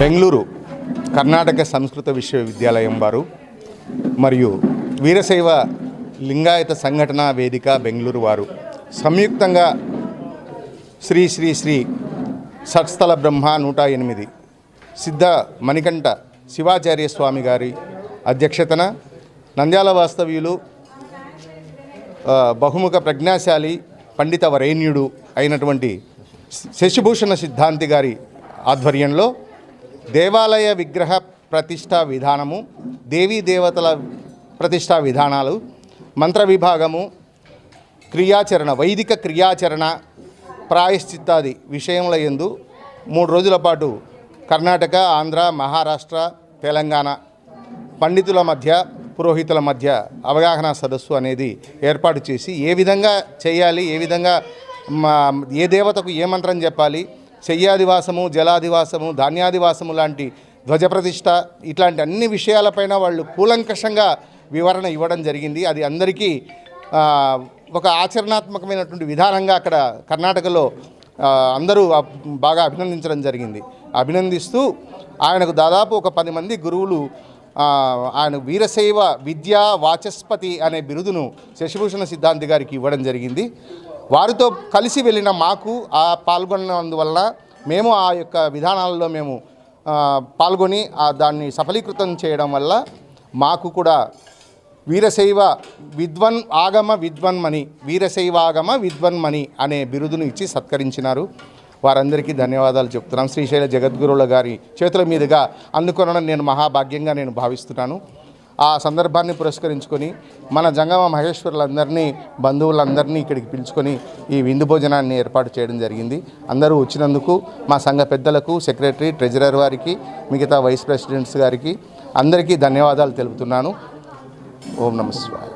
బెంగళూరు కర్ణాటక సంస్కృత విశ్వవిద్యాలయం వారు మరియు వీరశైవ లింగాయత సంఘటన వేదిక బెంగళూరు వారు సంయుక్తంగా శ్రీ శ్రీ శ్రీ సత్స్థల బ్రహ్మ 108 సిద్ధ మణికంఠ శివాచార్య స్వామి గారి అధ్యక్షతన నంద్యాల వాస్తవ్యులు బహుముఖ ప్రజ్ఞాశాలి పండిత వరేణ్యుడు అయినటువంటి శశిభూషణ సిద్ధాంతి గారి ఆధ్వర్యంలో దేవాలయ విగ్రహ ప్రతిష్టా విధానము, దేవీ దేవతల ప్రతిష్టా విధానాలు, మంత్ర విభాగము, క్రియాచరణ, వైదిక క్రియాచరణ, ప్రాయశ్చిత్తాది విషయముల యందు 3 రోజుల పాటు కర్ణాటక, ఆంధ్ర, మహారాష్ట్ర, తెలంగాణ పండితుల మధ్య, పురోహితుల మధ్య అవగాహన సదస్సు అనేది ఏర్పాటు చేసి ఏ విధంగా చేయాలి, ఏ విధంగా ఏ దేవతకు ఏ మంత్రం చెప్పాలి, శయ్యాదివాసము, జలాదివాసము, ధాన్యాదివాసము లాంటి ధ్వజ ప్రతిష్ట ఇట్లాంటి అన్ని విషయాలపైన వాళ్ళు కూలంకషంగా వివరణ ఇవ్వడం జరిగింది. అది అందరికీ ఒక ఆచరణాత్మకమైనటువంటి విధానంగా అక్కడ కర్ణాటకలో అందరూ బాగా అభినందించడం జరిగింది. అభినందిస్తూ ఆయనకు దాదాపు ఒక 10 మంది గురువులు ఆయన వీరశైవ విద్యా వాచస్పతి అనే బిరుదును శశిభూషణ సిద్ధాంతి గారికి ఇవ్వడం జరిగింది. వారితో కలిసి వెళ్ళిన మాకు పాల్గొన్నందువలన మేము ఆ యొక్క విధానాలలో మేము పాల్గొని దాన్ని సఫలీకృతం చేయడం వల్ల మాకు కూడా వీరశైవ ఆగమ విద్వన్మణి, వీరశైవాగమ విద్వన్మణి అనే బిరుదును ఇచ్చి సత్కరించినారు. వారందరికీ ధన్యవాదాలు చెప్తున్నాం. శ్రీశైల జగద్గురువుల గారి చేతుల మీదుగా అందుకొనడం నేను మహాభాగ్యంగా నేను భావిస్తున్నాను. ఆ సందర్భాన్ని పురస్కరించుకొని మన జంగమ మహేశ్వరులందరినీ, బంధువులందరినీ ఇక్కడికి పిలుచుకొని ఈ విందు భోజనాన్ని ఏర్పాటు చేయడం జరిగింది. అందరూ వచ్చినందుకు మా సంఘ పెద్దలకు, సెక్రటరీ, ట్రెజరర్ వారికి, మిగతా వైస్ ప్రెసిడెంట్స్ గారికి అందరికీ ధన్యవాదాలు తెలుపుతున్నాను. ఓం నమః శివాయ.